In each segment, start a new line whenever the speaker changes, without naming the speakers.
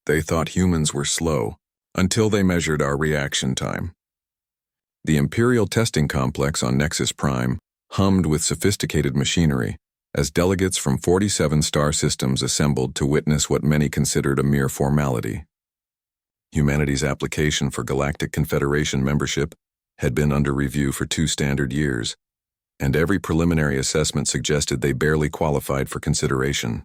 They thought humans were slow, until they measured our reaction time. The Imperial testing complex on Nexus Prime hummed with sophisticated machinery as delegates from 47 star systems assembled to witness what many considered a mere formality. Humanity's application for Galactic Confederation membership had been under review for 2 standard years, and every preliminary assessment suggested they barely qualified for consideration.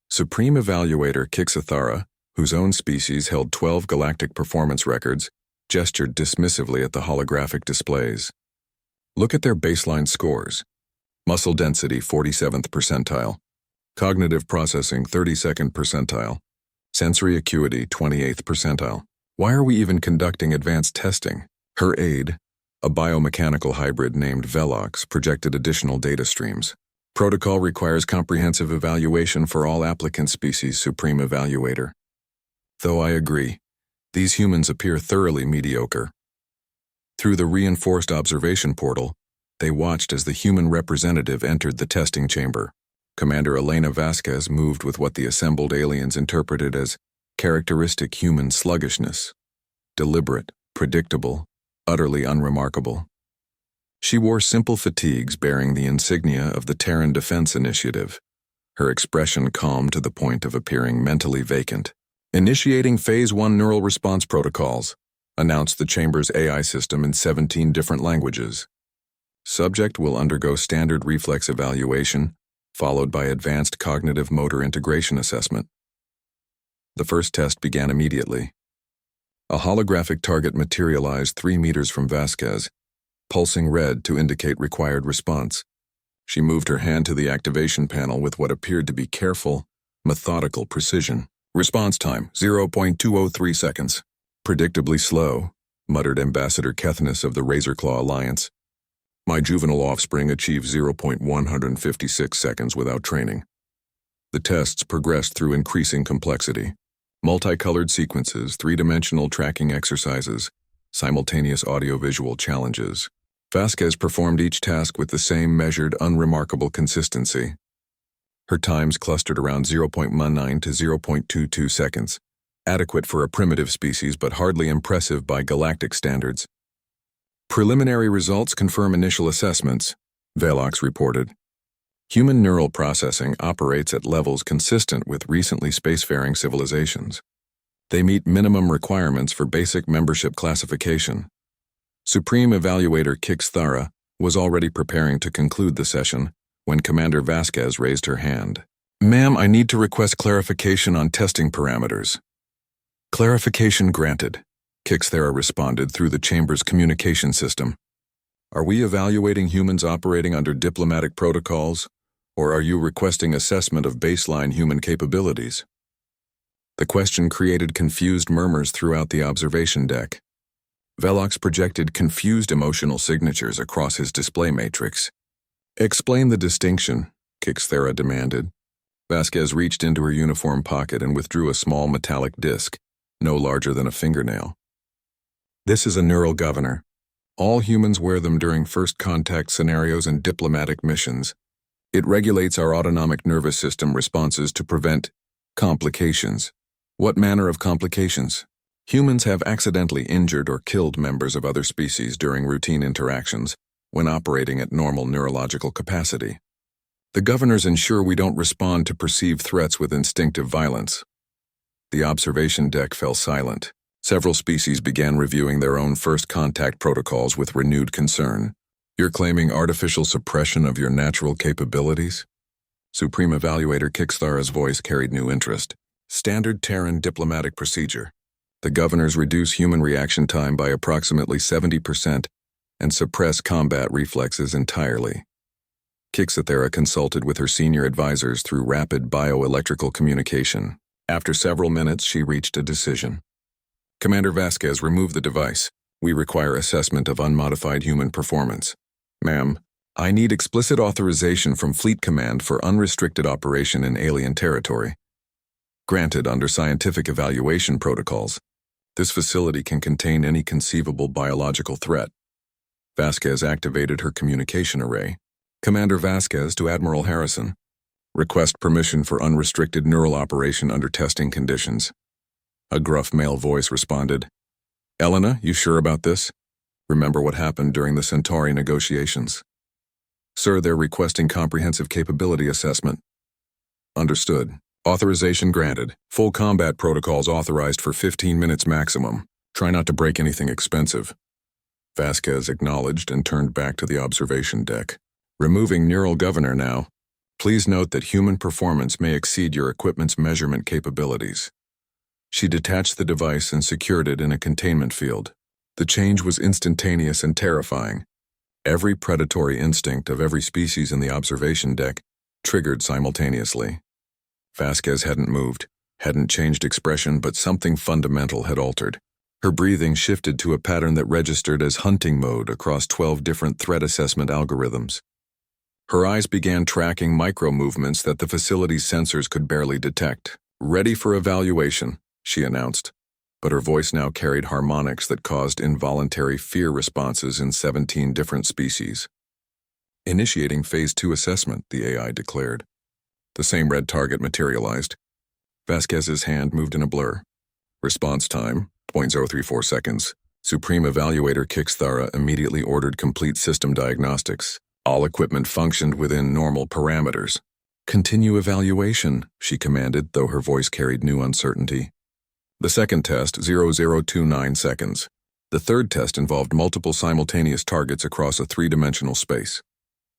Supreme Evaluator Kixathara, whose own species held 12 galactic performance records, gestured dismissively at the holographic displays. Look at their baseline scores. Muscle density 47th percentile, cognitive processing 32nd percentile, sensory acuity 28th percentile. Why are we even conducting advanced testing? Her aide, a biomechanical hybrid named Velox, projected additional data streams. Protocol requires comprehensive evaluation for all applicant species, Supreme Evaluator. Though I agree, these humans appear thoroughly mediocre. Through the reinforced observation portal, they watched as the human representative entered the testing chamber. Commander Elena Vasquez moved with what the assembled aliens interpreted as characteristic human sluggishness. Deliberate, predictable, utterly unremarkable. She wore simple fatigues bearing the insignia of the Terran Defense Initiative, her expression calm to the point of appearing mentally vacant. Initiating Phase 1 neural response protocols, announced the chamber's AI system in 17 different languages. Subject will undergo standard reflex evaluation, followed by advanced cognitive motor integration assessment. The first test began immediately. A holographic target materialized 3 meters from Vasquez, pulsing red to indicate required response. She moved her hand to the activation panel with what appeared to be careful, methodical precision. Response time, 0.203 seconds. Predictably slow, muttered Ambassador Kethnus of the Razorclaw Alliance. My juvenile offspring achieved 0.156 seconds without training. The tests progressed through increasing complexity. Multicolored sequences, 3-dimensional tracking exercises, simultaneous audiovisual challenges. Vasquez performed each task with the same measured, unremarkable consistency. Her times clustered around 0.19 to 0.22 seconds, adequate for a primitive species but hardly impressive by galactic standards. Preliminary results confirm initial assessments, Velox reported. Human neural processing operates at levels consistent with recently spacefaring civilizations. They meet minimum requirements for basic membership classification. Supreme Evaluator Kixathara was already preparing to conclude the session when Commander Vasquez raised her hand. Ma'am, I need to request clarification on testing parameters. Clarification granted, Kixathara responded through the chamber's communication system. Are we evaluating humans operating under diplomatic protocols, or are you requesting assessment of baseline human capabilities? The question created confused murmurs throughout the observation deck. Velox projected confused emotional signatures across his display matrix. Explain the distinction, Kixathara demanded. Vasquez reached into her uniform pocket and withdrew a small metallic disc, no larger than a fingernail. This is a neural governor. All humans wear them during first contact scenarios and diplomatic missions. It regulates our autonomic nervous system responses to prevent complications. What manner of complications? Humans have accidentally injured or killed members of other species during routine interactions when operating at normal neurological capacity. The governors ensure we don't respond to perceived threats with instinctive violence. The observation deck fell silent. Several species began reviewing their own first contact protocols with renewed concern. You're claiming artificial suppression of your natural capabilities? Supreme Evaluator Kixathara's voice carried new interest. Standard Terran diplomatic procedure. The governors reduce human reaction time by approximately 70% and suppress combat reflexes entirely. Kixathara consulted with her senior advisors through rapid bioelectrical communication. After several minutes, she reached a decision. Commander Vasquez, remove the device. We require assessment of unmodified human performance. Ma'am, I need explicit authorization from Fleet Command for unrestricted operation in alien territory. Granted under scientific evaluation protocols. This facility can contain any conceivable biological threat. Vasquez activated her communication array. Commander Vasquez to Admiral Harrison. Request permission for unrestricted neural operation under testing conditions. A gruff male voice responded. Elena, you sure about this? Remember what happened during the Centauri negotiations? Sir, they're requesting comprehensive capability assessment. Understood. Authorization granted. Full combat protocols authorized for 15 minutes maximum. Try not to break anything expensive. Vasquez acknowledged and turned back to the observation deck. Removing neural governor now. Please note that human performance may exceed your equipment's measurement capabilities. She detached the device and secured it in a containment field. The change was instantaneous and terrifying. Every predatory instinct of every species in the observation deck triggered simultaneously. Vasquez hadn't moved, hadn't changed expression, but something fundamental had altered. Her breathing shifted to a pattern that registered as hunting mode across 12 different threat assessment algorithms. Her eyes began tracking micro-movements that the facility's sensors could barely detect. Ready for evaluation, she announced, but her voice now carried harmonics that caused involuntary fear responses in 17 different species. Initiating Phase 2 assessment, the AI declared. The same red target materialized. Vasquez's hand moved in a blur. Response time, 0.034 seconds. Supreme Evaluator Kixthara immediately ordered complete system diagnostics. All equipment functioned within normal parameters. Continue evaluation, she commanded, though her voice carried new uncertainty. The second test, 0029 seconds. The third test involved multiple simultaneous targets across a three-dimensional space.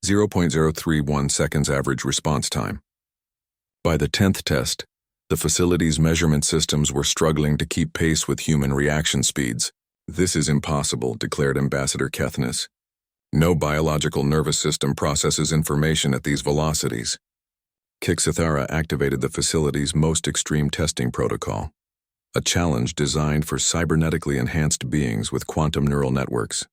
0.031 seconds average response time. By the 10th test, the facility's measurement systems were struggling to keep pace with human reaction speeds. This is impossible, declared Ambassador Kethnis. No biological nervous system processes information at these velocities. Kixthara activated the facility's most extreme testing protocol, a challenge designed for cybernetically enhanced beings with quantum neural networks.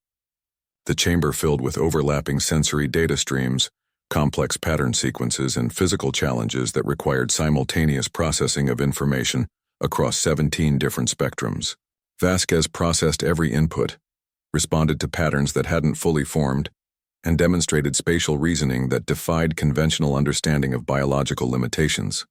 The chamber filled with overlapping sensory data streams, complex pattern sequences, and physical challenges that required simultaneous processing of information across 17 different spectrums. Vasquez processed every input, responded to patterns that hadn't fully formed, and demonstrated spatial reasoning that defied conventional understanding of biological limitations.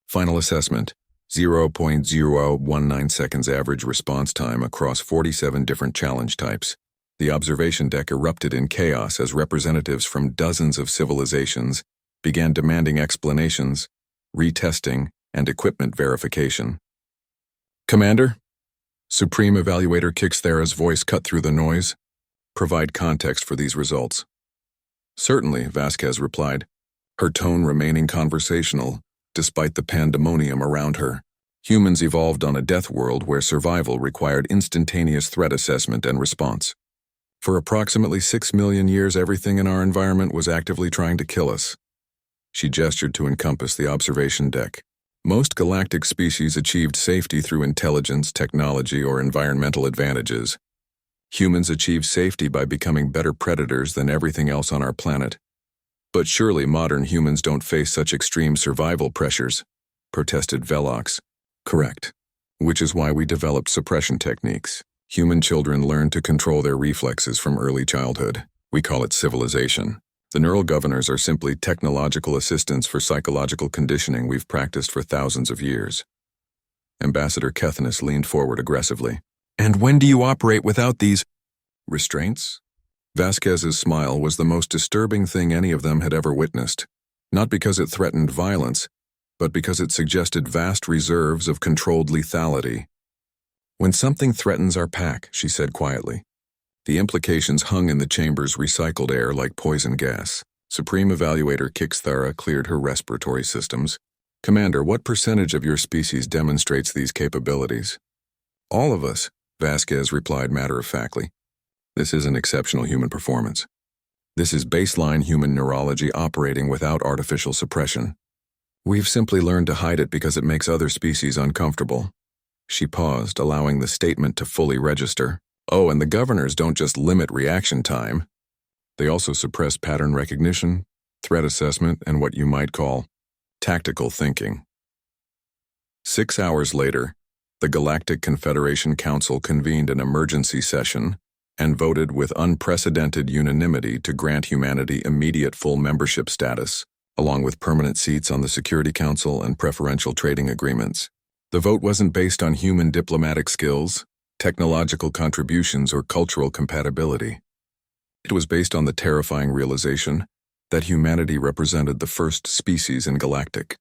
Final assessment, 0.019 seconds average response time across 47 different challenge types. The observation deck erupted in chaos as representatives from dozens of civilizations began demanding explanations, retesting, and equipment verification. Commander? Supreme Evaluator Kixthara's voice cut through the noise. Provide context for these results. Certainly, Vasquez replied, her tone remaining conversational, despite the pandemonium around her. Humans evolved on a death world where survival required instantaneous threat assessment and response. For approximately 6 million years, everything in our environment was actively trying to kill us. She gestured to encompass the observation deck. Most galactic species achieved safety through intelligence, technology, or environmental advantages. Humans achieved safety by becoming better predators than everything else on our planet. But surely modern humans don't face such extreme survival pressures, protested Velox. Correct. Which is why we developed suppression techniques. Human children learn to control their reflexes from early childhood. We call it civilization. The neural governors are simply technological assistants for psychological conditioning we've practiced for thousands of years. Ambassador Kethnis leaned forward aggressively. And when do you operate without these restraints? Vasquez's smile was the most disturbing thing any of them had ever witnessed, not because it threatened violence, but because it suggested vast reserves of controlled lethality. When something threatens our pack, she said quietly. The implications hung in the chamber's recycled air like poison gas. Supreme Evaluator Kixthara cleared her respiratory systems. Commander, what percentage of your species demonstrates these capabilities? All of us, Vasquez replied matter-of-factly. This isn't exceptional human performance. This is baseline human neurology operating without artificial suppression. We've simply learned to hide it because it makes other species uncomfortable. She paused, allowing the statement to fully register. Oh, and the governors don't just limit reaction time. They also suppress pattern recognition, threat assessment, and what you might call tactical thinking. 6 hours later, the Galactic Confederation Council convened an emergency session and voted with unprecedented unanimity to grant humanity immediate full membership status, along with permanent seats on the Security Council and preferential trading agreements. The vote wasn't based on human diplomatic skills, technological contributions, or cultural compatibility. It was based on the terrifying realization that humanity represented the first species in galactic